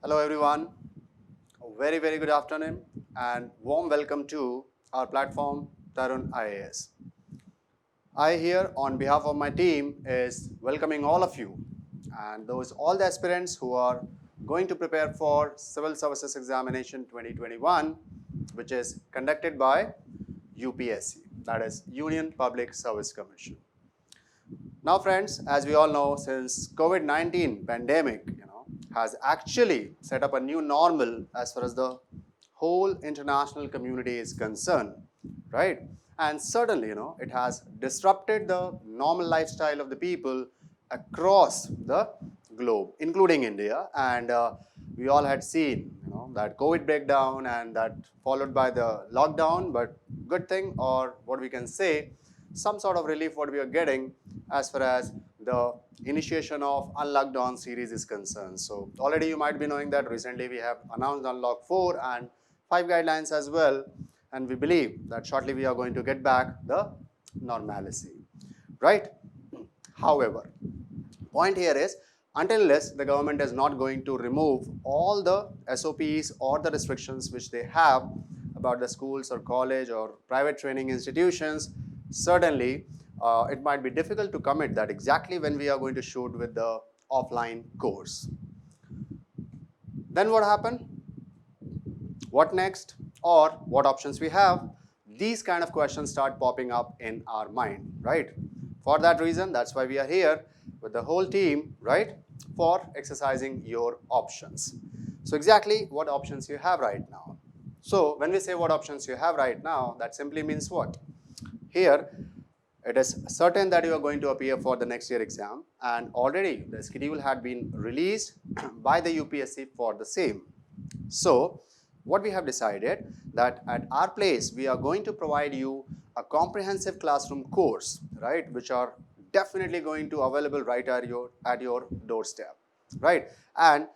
Hello everyone, a very good afternoon and warm welcome to our platform Tarun IAS. I here on behalf of my team is welcoming all of you and those all the aspirants who are going to prepare for Civil Services Examination 2021 which is conducted by UPSC, that is Union Public Service Commission. Now friends, as we all know, since COVID-19 pandemic, has actually set up a new normal as far as the whole international community is concerned, right? And certainly, it has disrupted the normal lifestyle of the people across the globe, including India. And we all had seen, that COVID breakdown and that followed by the lockdown. But good thing, or what we can say, some sort of relief what we are getting as far as the initiation of Unlock Down series is concerned. So already you might be knowing that recently we have announced Unlock 4 and 5 guidelines as well. And we believe that shortly we are going to get back the normalcy, right? However, point here is until unless the government is not going to remove all the SOPs or the restrictions which they have about the schools or college or private training institutions, certainly it might be difficult to commit that exactly when we are going to shoot with the offline course. Then what happened? What next? Or what options we have? These kind of questions start popping up in our mind, right? For that reason, that's why we are here with the whole team, right? For exercising your options. So exactly what options you have right now. So when we say what options you have right now, that simply means what? Here, it is certain that you are going to appear for the next year exam, and already the schedule had been released by the UPSC for the same. So what we have decided that at our place we are going to provide you a comprehensive classroom course, right, which are definitely going to available right at your doorstep, right? And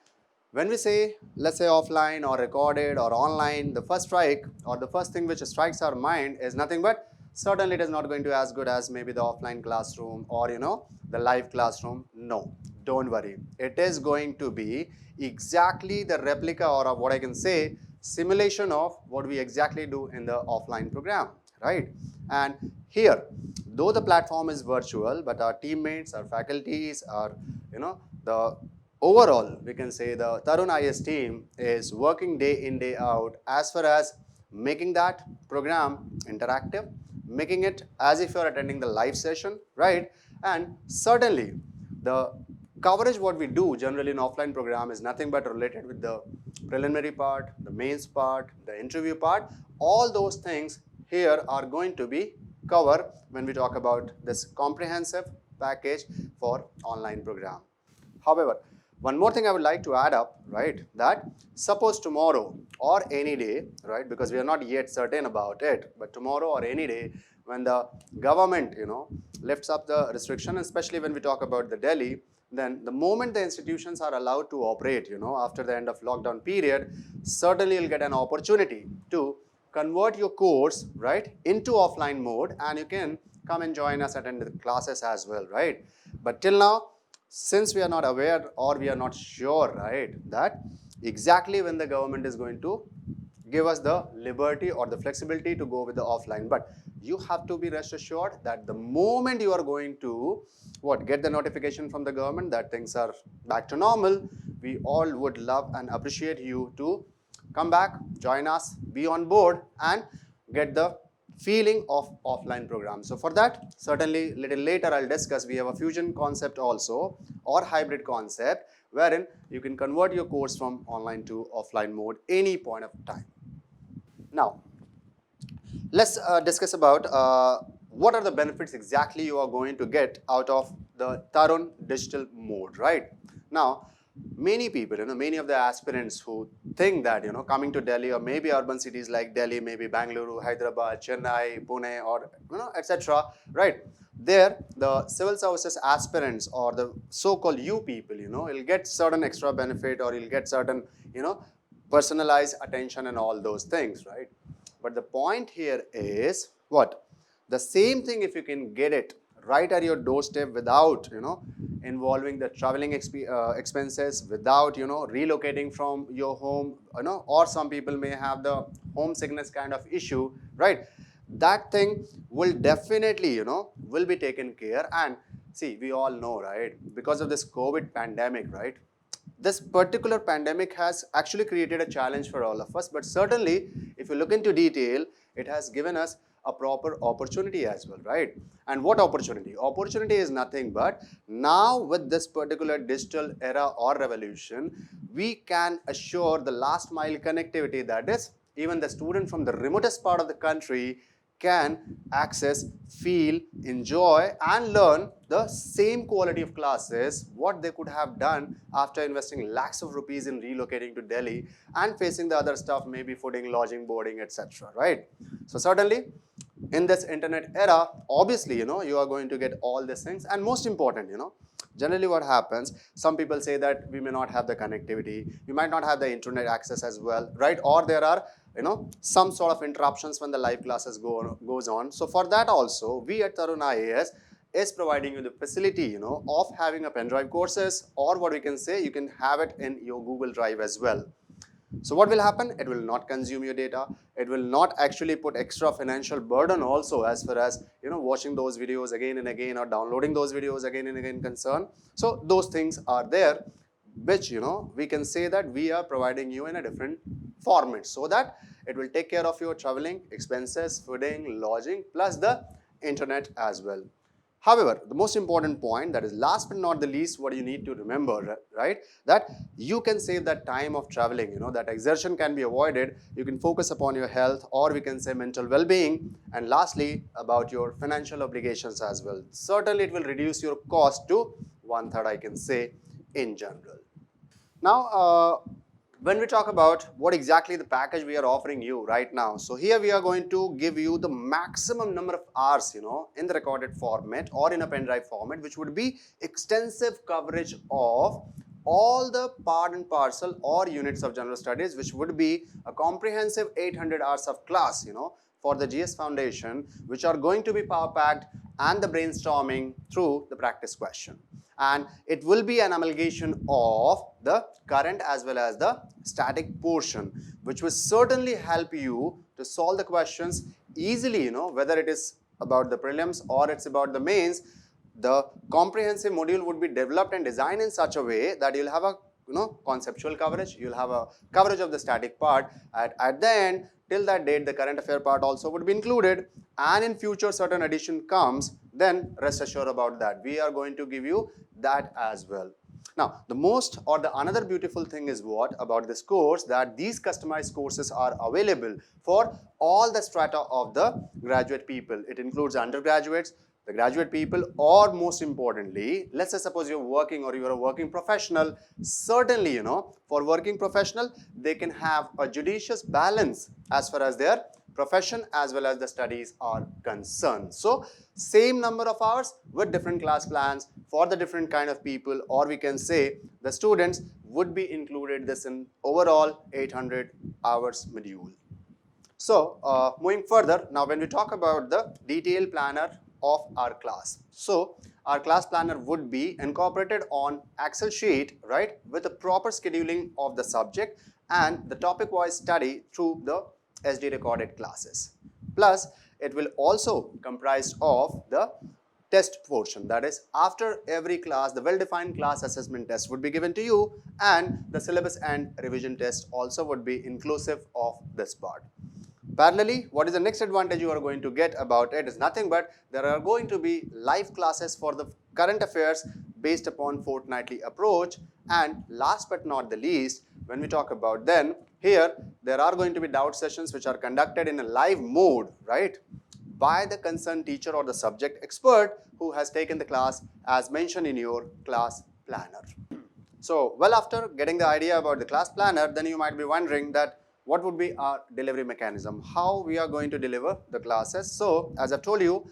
when we say, let's say offline or recorded or online, the first strike or the first thing which strikes our mind is nothing but certainly it is not going to be as good as maybe the offline classroom or the live classroom. No, don't worry. It is going to be exactly the replica, or what I can say, simulation of what we exactly do in the offline program, right? And here, though the platform is virtual, but our teammates, our faculties, our the overall, we can say the Tarun IS team is working day in, day out as far as making that program interactive, making it as if you're attending the live session, right? And certainly, the coverage what we do generally in offline program is nothing but related with the preliminary part, the mains part, the interview part. All those things here are going to be covered when we talk about this comprehensive package for online program. However, one more thing I would like to add up, right, that suppose tomorrow or any day, right, because we are not yet certain about it, but tomorrow or any day when the government, lifts up the restriction, especially when we talk about the Delhi, then the moment the institutions are allowed to operate, after the end of lockdown period, certainly you'll get an opportunity to convert your course, right, into offline mode, and you can come and join us, attend the classes as well, right? But till now, since we are not aware or we are not sure, right, that exactly when the government is going to give us the liberty or the flexibility to go with the offline, but you have to be rest assured that the moment you are going to get the notification from the government that things are back to normal, we all would love and appreciate you to come back, join us, be on board and get the feeling of offline program. So for that, certainly little later I'll discuss, we have a fusion concept also or hybrid concept wherein you can convert your course from online to offline mode any point of time. Now, let's discuss about what are the benefits exactly you are going to get out of the Tarun digital mode, right? Now, many people, many of the aspirants who think that, coming to Delhi or maybe urban cities like Delhi, maybe Bangalore, Hyderabad, Chennai, Pune, or, etc., right? There, the civil services aspirants or the so-called you people, you'll get certain extra benefit or you'll get certain, personalized attention and all those things, right? But the point here is what? The same thing if you can get it, right at your doorstep without, involving the traveling expenses, without, relocating from your home, or some people may have the homesickness kind of issue, right? That thing will definitely, will be taken care. And see, we all know, right, because of this COVID pandemic, right, this particular pandemic has actually created a challenge for all of us, but certainly if you look into detail, it has given us a proper opportunity as well, right? And what opportunity? Opportunity is nothing but now with this particular digital era or revolution, we can assure the last mile connectivity, that is even the student from the remotest part of the country can access, feel, enjoy and learn the same quality of classes what they could have done after investing lakhs of rupees in relocating to Delhi and facing the other stuff, maybe footing, lodging, boarding, etc. Right? So certainly in this internet era, obviously, you are going to get all these things. And most important, generally what happens, some people say that we may not have the connectivity, we might not have the internet access as well, right? Or there are, some sort of interruptions when the live classes goes on. So for that also, we at Tarun IAS is providing you the facility, of having a pen drive courses, or what we can say, you can have it in your Google Drive as well. So what will happen? It will not consume your data. It will not actually put extra financial burden also as far as, watching those videos again and again or downloading those videos again and again concern. So those things are there, which, we can say that we are providing you in a different format so that it will take care of your traveling expenses, fooding, lodging, plus the internet as well. However, the most important point, that is last but not the least, what you need to remember, right, that you can save that time of traveling, that exertion can be avoided. You can focus upon your health, or we can say mental well-being, and lastly, about your financial obligations as well. Certainly, it will reduce your cost to 1/3, I can say, in general. Now, when we talk about what exactly the package we are offering you right now, so here we are going to give you the maximum number of hours, in the recorded format or in a pen drive format, which would be extensive coverage of all the part and parcel or units of general studies, which would be a comprehensive 800 hours of class, for the GS Foundation, which are going to be power packed and the brainstorming through the practice question. And it will be an amalgamation of the current as well as the static portion, which will certainly help you to solve the questions easily, whether it is about the prelims or it's about the mains. The comprehensive module would be developed and designed in such a way that you'll have a conceptual coverage, you'll have a coverage of the static part. At the end, till that date, the current affair part also would be included, and in future certain addition comes, then rest assured about that. We are going to give you that as well. Now, the most or the another beautiful thing is what about this course, that these customized courses are available for all the strata of the graduate people. It includes undergraduates, the graduate people, or most importantly, let's say suppose you're working or you're a working professional. Certainly, for working professional, they can have a judicious balance as far as their profession as well as the studies are concerned. So same number of hours with different class plans for the different kind of people, or we can say the students would be included this in overall 800 hours module. So moving further, now when we talk about the detailed planner of our class, so our class planner would be incorporated on Excel sheet, right, with the proper scheduling of the subject and the topic wise study through the SD recorded classes. Plus, it will also comprise of the test portion, that is after every class, the well-defined class assessment test would be given to you, and the syllabus and revision test also would be inclusive of this part. Parallelly, what is the next advantage you are going to get about it is nothing but there are going to be live classes for the current affairs based upon fortnightly approach. And last but not the least, when we talk about then, here there are going to be doubt sessions which are conducted in a live mode, right, by the concerned teacher or the subject expert who has taken the class as mentioned in your class planner. So, well, after getting the idea about the class planner, then you might be wondering that what would be our delivery mechanism, how we are going to deliver the classes. So, as I've told you,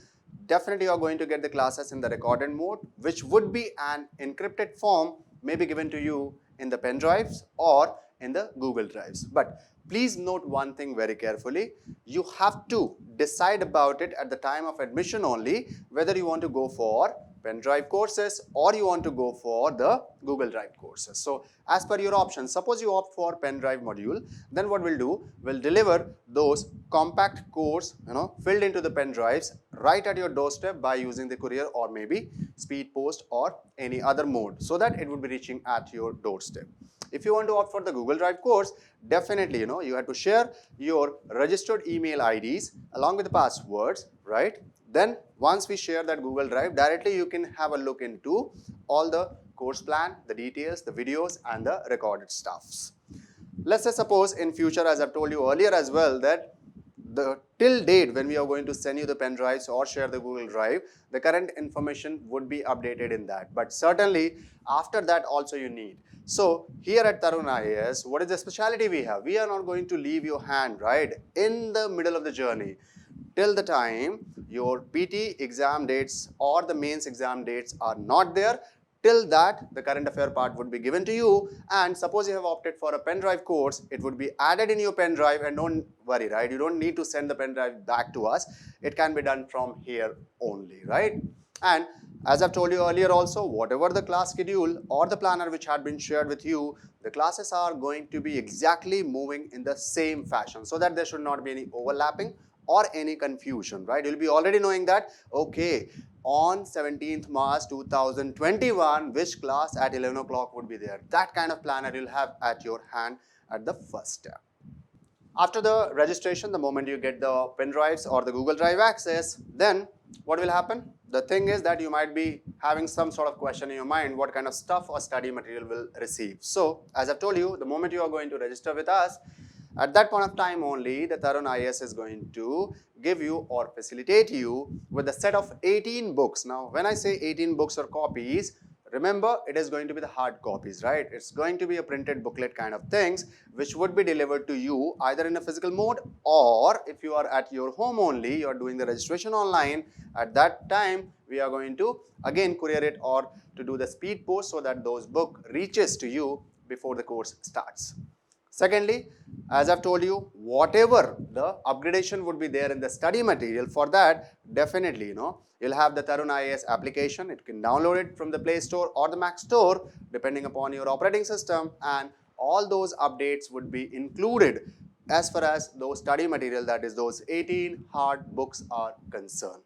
definitely you are going to get the classes in the recorded mode, which would be an encrypted form, may be given to you in the pen drives, or in the Google Drives. But please note one thing very carefully. You have to decide about it at the time of admission only, whether you want to go for pen drive courses or you want to go for the Google Drive courses. So as per your options, suppose you opt for pen drive module, then what we'll do, we'll deliver those compact course, filled into the pen drives right at your doorstep by using the courier or maybe speed post or any other mode, so that it would be reaching at your doorstep. If you want to opt for the Google Drive course, definitely, you have to share your registered email IDs along with the passwords, right? Then once we share that Google Drive, directly you can have a look into all the course plan, the details, the videos and the recorded stuffs. Let's say suppose in future, as I've told you earlier as well, that the till date when we are going to send you the pen drives or share the Google Drive, the current information would be updated in that. But certainly after that also you need. So here at Tarun IAS, what is the speciality we have? We are not going to leave your hand, right, in the middle of the journey. Till the time your PT exam dates or the mains exam dates are not there, till that the current affair part would be given to you. And suppose you have opted for a pen drive course, it would be added in your pen drive, and don't worry, right, you don't need to send the pen drive back to us. It can be done from here only, right? And as I've told you earlier also, whatever the class schedule or the planner which had been shared with you, the classes are going to be exactly moving in the same fashion, so that there should not be any overlapping or any confusion, right? You'll be already knowing that, okay, on 17th March 2021, which class at 11 o'clock would be there. That kind of planner you'll have at your hand at the first step. After the registration, the moment you get the pen drives or the Google Drive access, then what will happen? The thing is that you might be having some sort of question in your mind, what kind of stuff or study material will receive. So as I've told you, the moment you are going to register with us, at that point of time only, the Tarun IAS is going to give you or facilitate you with a set of 18 books. Now, when I say 18 books or copies, remember it is going to be the hard copies, right? It's going to be a printed booklet kind of things, which would be delivered to you either in a physical mode, or if you are at your home only, you are doing the registration online, at that time, we are going to again courier it or to do the speed post so that those book reaches to you before the course starts. Secondly, as I've told you, whatever the upgradation would be there in the study material, for that, definitely, you'll have the Tarun IAS application. It can download it from the Play Store or the Mac Store, depending upon your operating system, and all those updates would be included as far as those study material, that is those 18 hard books are concerned.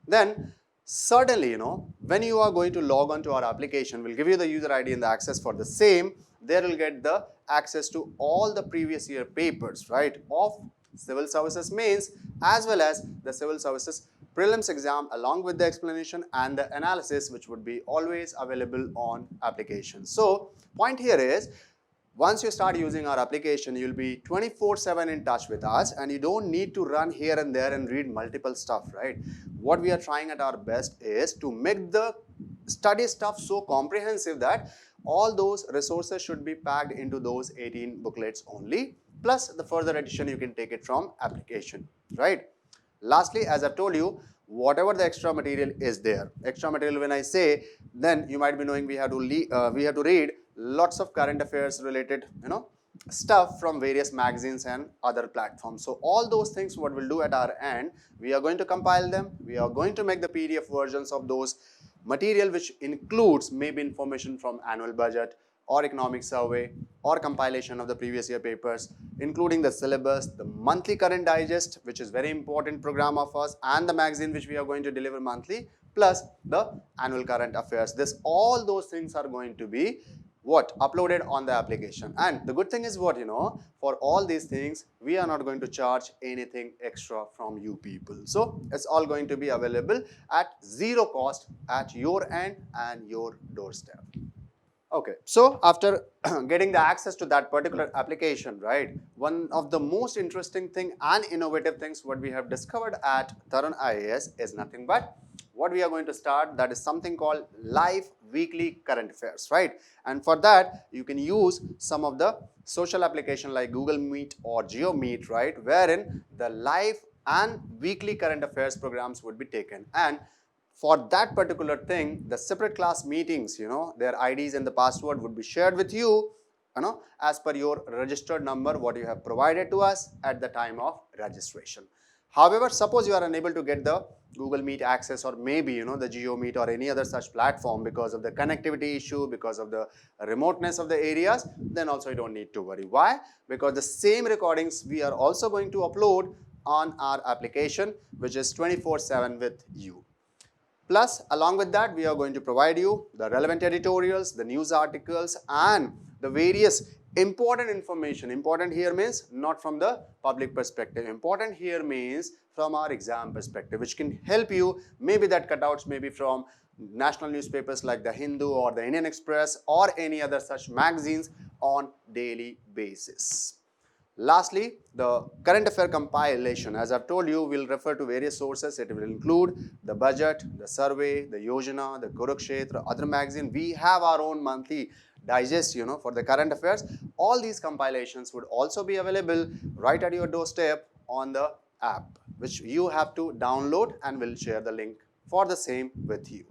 Then, certainly, when you are going to log on to our application, we'll give you the user ID and the access for the same. There you'll get the access to all the previous year papers, right, of Civil Services Mains as well as the Civil Services Prelims exam, along with the explanation and the analysis, which would be always available on application. So point here is, once you start using our application, you'll be 24/7 in touch with us, and you don't need to run here and there and read multiple stuff, right? What we are trying at our best is to make the study stuff so comprehensive that all those resources should be packed into those 18 booklets only, plus the further addition you can take it from application, right? Lastly, as I've told you, whatever the extra material is there, extra material when I say, then you might be knowing we have to read lots of current affairs related, stuff from various magazines and other platforms. So all those things, what we'll do at our end, we are going to compile them. We are going to make the PDF versions of those material, which includes maybe information from annual budget or economic survey or compilation of the previous year papers, including the syllabus, the monthly current digest, which is very important program of us, and the magazine which we are going to deliver monthly, plus the annual current affairs. All those things are going to be uploaded on the application. And the good thing is for all these things, we are not going to charge anything extra from you people. So it's all going to be available at zero cost at your end and your doorstep. Okay, so after getting the access to that particular application, right, one of the most interesting thing and innovative things what we have discovered at Tarun IAS is nothing but what we are going to start, that is something called live weekly current affairs, right? And for that, you can use some of the social application like Google Meet or GeoMeet, right, wherein the live and weekly current affairs programs would be taken. And for that particular thing, the separate class meetings, their IDs and the password would be shared with you as per your registered number what you have provided to us at the time of registration. However, suppose you are unable to get the Google Meet access, or maybe the Geo Meet or any other such platform because of the connectivity issue, because of the remoteness of the areas, then also you don't need to worry. Why? Because the same recordings we are also going to upload on our application, which is 24/7 with you. Plus, along with that, we are going to provide you the relevant editorials, the news articles, and the various important information. Important here means not from the public perspective. Important here means from our exam perspective, which can help you. Maybe that cutouts maybe from national newspapers like the Hindu or the Indian Express or any other such magazines on daily basis. Lastly, the current affair compilation, as I've told you, will refer to various sources. It will include the budget, the survey, the Yojana, the Kurukshetra, other magazine. We have our own monthly digest, for the current affairs. All these compilations would also be available right at your doorstep on the app, which you have to download, and we'll share the link for the same with you.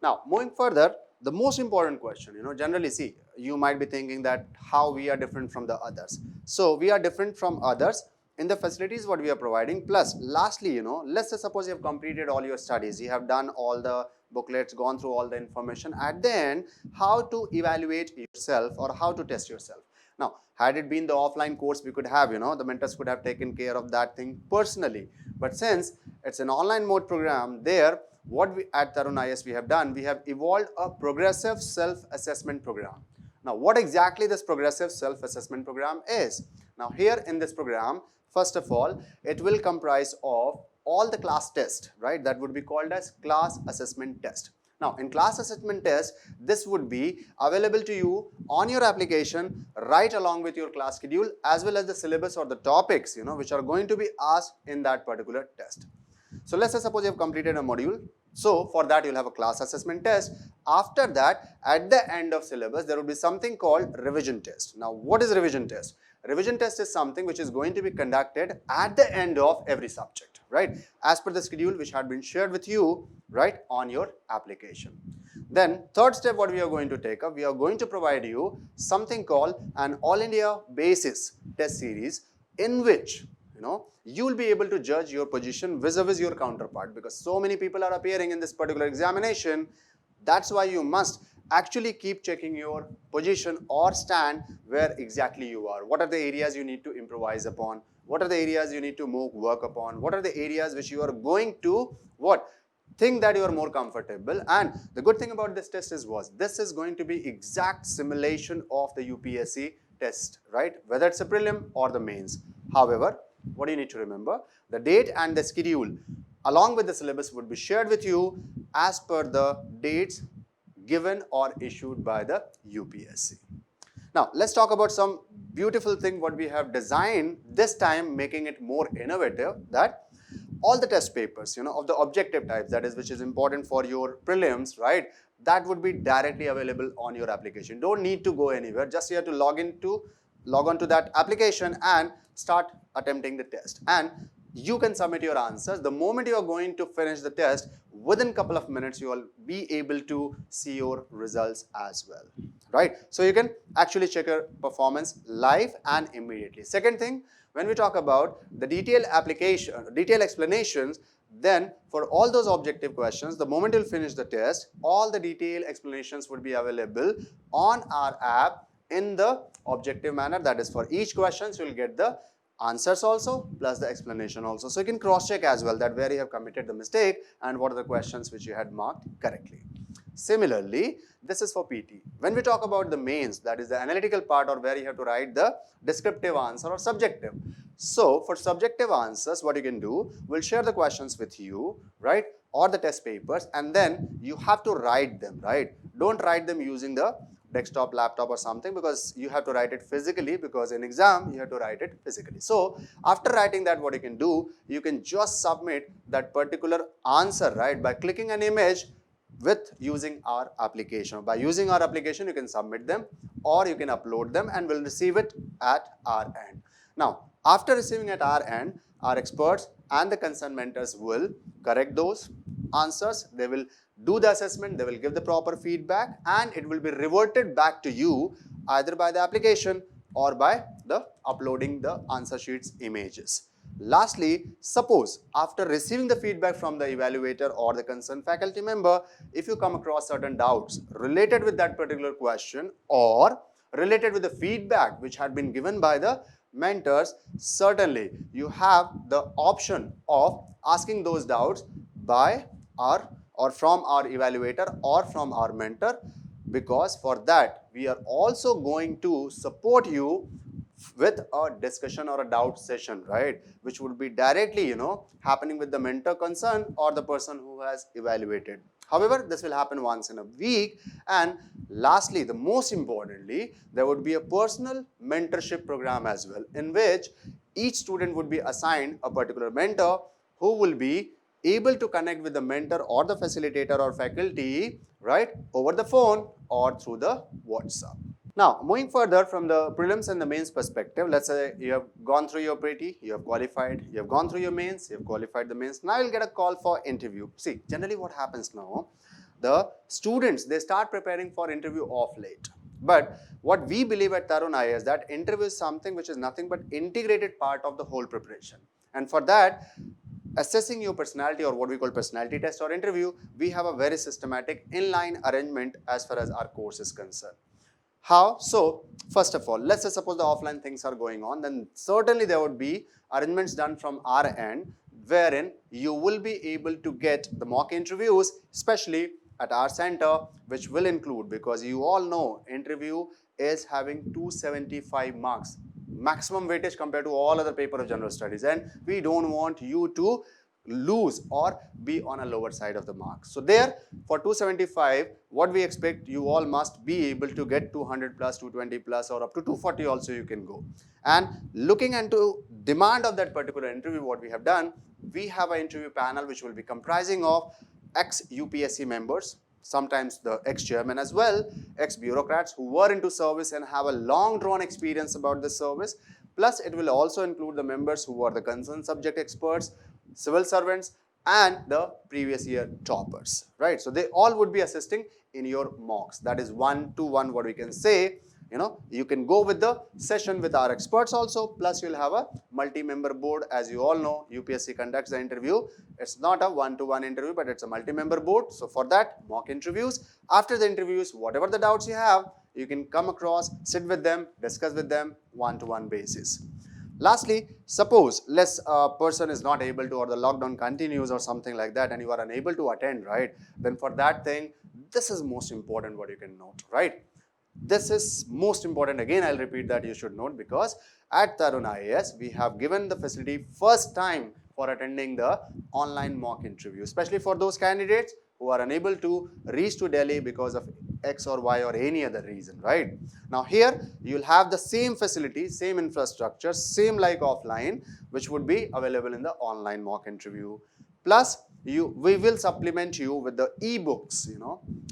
Now, moving further, the most important question, generally see, you might be thinking that how we are different from the others. So, we are different from others in the facilities what we are providing. Plus, lastly, let's say suppose you have completed all your studies, you have done all the booklets, gone through all the information. At the end, how to evaluate yourself or how to test yourself. Now, had it been the offline course, we could have, the mentors could have taken care of that thing personally. But since it's an online mode program, there, what we at Tarun IAS we have done, we have evolved a progressive self-assessment program. Now, what exactly this progressive self-assessment program is? Now, here in this program, first of all, it will comprise of all the class tests, right? That would be called as class assessment test. Now, in class assessment test, this would be available to you on your application right along with your class schedule, as well as the syllabus or the topics, which are going to be asked in that particular test. So, let's say suppose you have completed a module. So, for that you will have a class assessment test. After that, at the end of syllabus, there will be something called revision test. Now, what is revision test? Revision test is something which is going to be conducted at the end of every subject, right? As per the schedule which had been shared with you, right, on your application. Then, third step what we are going to take up, we are going to provide you something called an All India Basis test series, in which, you will be able to judge your position vis-a-vis your counterpart, because so many people are appearing in this particular examination. That's why you must actually keep checking your position or stand where exactly you are. What are the areas you need to improvise upon? What are the areas you need to work upon? What are the areas which you are going to think that you are more comfortable? And the good thing about this test is this is going to be exact simulation of the UPSC test, right? Whether it's a prelim or the mains. However, what do you need to remember? The date and the schedule along with the syllabus would be shared with you as per the dates given or issued by the UPSC. Now, let's talk about some beautiful thing what we have designed this time, making it more innovative, that all the test papers, of the objective types, that is, which is important for your prelims, right? That would be directly available on your application. Don't need to go anywhere. Just you have to log on to that application and start attempting the test. And you can submit your answers. The moment you are going to finish the test, within a couple of minutes, you will be able to see your results as well, right? So you can actually check your performance live and immediately. Second thing, when we talk about the detailed explanations, then for all those objective questions, the moment you'll finish the test, all the detailed explanations would be available on our app in the objective manner. That is, for each question, you'll get the answers also plus the explanation also. So you can cross check as well that where you have committed the mistake and what are the questions which you had marked correctly. Similarly, this is for PT. When we talk about the mains, that is the analytical part, or where you have to write the descriptive answer or subjective. So for subjective answers, what you can do, we'll share the questions with you, right, or the test papers, and then you have to write them, right? Don't write them using the desktop, laptop or something, because you have to write it physically, because in exam you have to write it physically. So after writing that, what you can do, you can just submit that particular answer, right, by clicking an image with using our application. By using our application, you can submit them or you can upload them and we'll receive it at our end. Now, after receiving at our end, our experts and the concerned mentors will correct those answers. They will do the assessment, they will give the proper feedback, and it will be reverted back to you either by the application or by the uploading the answer sheets images. Lastly, suppose after receiving the feedback from the evaluator or the concerned faculty member, if you come across certain doubts related with that particular question or related with the feedback which had been given by the mentors, certainly you have the option of asking those doubts by our or from our evaluator or from our mentor, because for that we are also going to support you with a discussion or a doubt session, right, which would be directly happening with the mentor concerned or the person who has evaluated. However, this will happen once in a week. And lastly, the most importantly, there would be a personal mentorship program as well, in which each student would be assigned a particular mentor who will be able to connect with the mentor or the facilitator or faculty, right, over the phone or through the WhatsApp. Now, moving further from the prelims and the mains perspective, let's say you have gone through your pre-T, you have qualified, you have gone through your mains, you have qualified the mains. Now you'll get a call for interview. See, generally what happens now, the students, they start preparing for interview off late. But what we believe at Tarun IAS is that interview is something which is nothing but integrated part of the whole preparation. And for that, assessing your personality, or what we call personality test or interview, we have a very systematic inline arrangement as far as our course is concerned. How? So, first of all, let's say suppose the offline things are going on, then certainly there would be arrangements done from our end, wherein you will be able to get the mock interviews, especially at our center, which will include, because you all know interview is having 275 marks, maximum weightage compared to all other paper of general studies, and we don't want you to lose or be on a lower side of the mark. So there, for 275, what we expect, you all must be able to get 200 plus, 220 plus, or up to 240 also you can go. And looking into demand of that particular interview, what we have done, we have an interview panel which will be comprising of ex-UPSC members, sometimes the ex-chairman as well, ex-bureaucrats who were into service and have a long drawn experience about the service. Plus, it will also include the members who are the concerned subject experts, civil servants, and the previous year toppers, right? So they all would be assisting in your mocks. That is 1-to-1 what we can say. You can go with the session with our experts also, plus you'll have a multi-member board. As you all know, UPSC conducts the interview. It's not a 1-to-1 interview, but it's a multi-member board. So for that, mock interviews. After the interviews, whatever the doubts you have, you can come across, sit with them, discuss with them, 1-to-1 basis. Lastly, suppose a person is not able to, or the lockdown continues or something like that, and you are unable to attend, right? Then for that thing, this is most important what you can note, right? This is most important. Again, I'll repeat that you should note, because at Tarun IAS, we have given the facility first time for attending the online mock interview, especially for those candidates who are unable to reach to Delhi because of X or Y or any other reason, right? Now here, you'll have the same facility, same infrastructure, same like offline, which would be available in the online mock interview. Plus, we will supplement you with the e-books,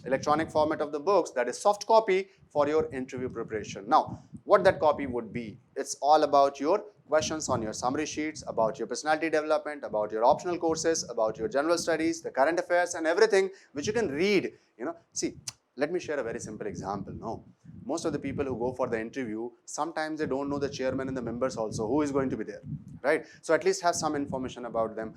electronic format of the books, that is soft copy for your interview preparation. Now, what that copy would be, it's all about your questions on your summary sheets, about your personality development, about your optional courses, about your general studies, the current affairs and everything which you can read. See, let me share a very simple example. Most of the people who go for the interview, sometimes they don't know the chairman and the members also, who is going to be there, right? So at least have some information about them.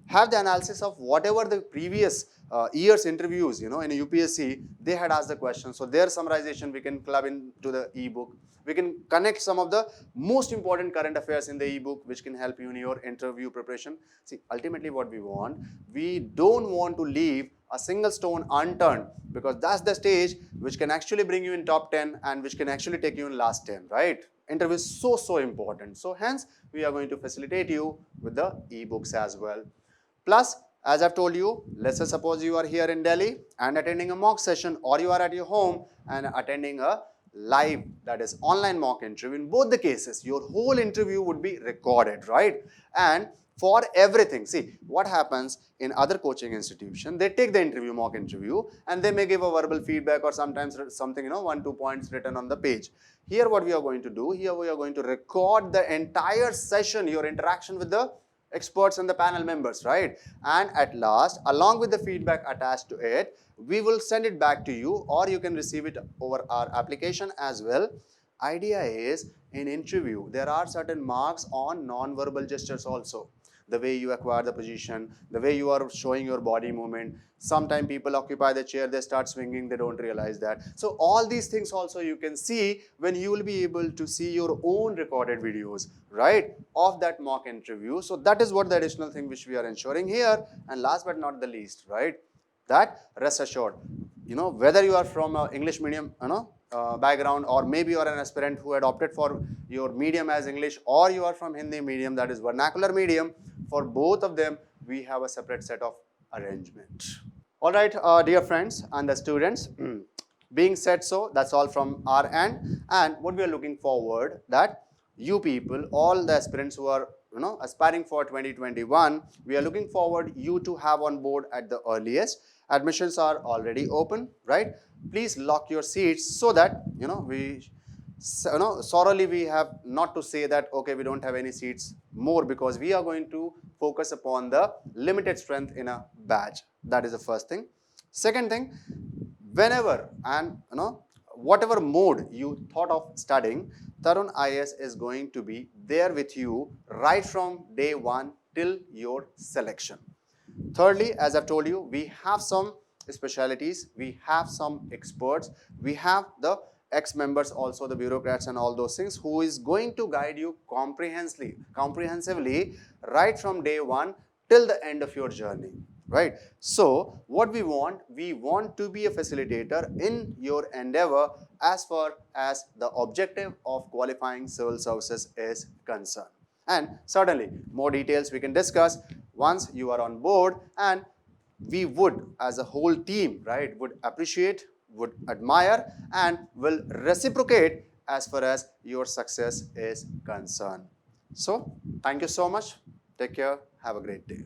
Have the analysis of whatever the previous year's interviews, in a UPSC, they had asked the question. So their summarization we can club into the ebook. We can connect some of the most important current affairs in the ebook, which can help you in your interview preparation. See, ultimately what we don't want to leave a single stone unturned, because that's the stage which can actually bring you in top 10 and which can actually take you in last 10, right? Interview is so important. So hence, we are going to facilitate you with the ebooks as well. Plus, as I've told you, let's say suppose you are here in Delhi and attending a mock session, or you are at your home and attending a live, that is online mock interview. In both the cases, your whole interview would be recorded, right? And for everything, see what happens in other coaching institutions, they take the interview, mock interview, and they may give a verbal feedback or sometimes something, 1-2 points written on the page. Here what we are going to do, here we are going to record the entire session, your interaction with the experts and the panel members, right? And at last, along with the feedback attached to it, we will send it back to you, or you can receive it over our application as well. Idea is, in interview, there are certain marks on non-verbal gestures also. The way you acquire the position, the way you are showing your body movement. Sometimes people occupy the chair, they start swinging, they don't realize that. So all these things also you can see when you will be able to see your own recorded videos, right, of that mock interview. So that is what the additional thing which we are ensuring here. And last but not the least, right, that rest assured, whether you are from an English medium, background, or maybe you are an aspirant who had opted for your medium as English, or you are from Hindi medium, that is vernacular medium, for both of them, we have a separate set of arrangement. All right, dear friends and the students, being said so, that's all from our end. And what we are looking forward, that you people, all the aspirants who are aspiring for 2021, we are looking forward you to have on board at the earliest. Admissions are already open, right? Please lock your seats so that sorely we have not to say that okay, we don't have any seats more, because we are going to focus upon the limited strength in a batch. That is the first thing. Second thing, whenever and whatever mode you thought of studying, Tarun IAS is going to be there with you right from day one till your selection. Thirdly, as I've told you, we have some specialities, we have some experts, we have the ex-members also, the bureaucrats and all those things, who is going to guide you comprehensively right from day one till the end of your journey, right? So what we want to be a facilitator in your endeavor as far as the objective of qualifying civil services is concerned. And certainly more details we can discuss once you are on board, and we would as a whole team, right, would appreciate, would admire, and will reciprocate as far as your success is concerned. So thank you so much. Take care. Have a great day.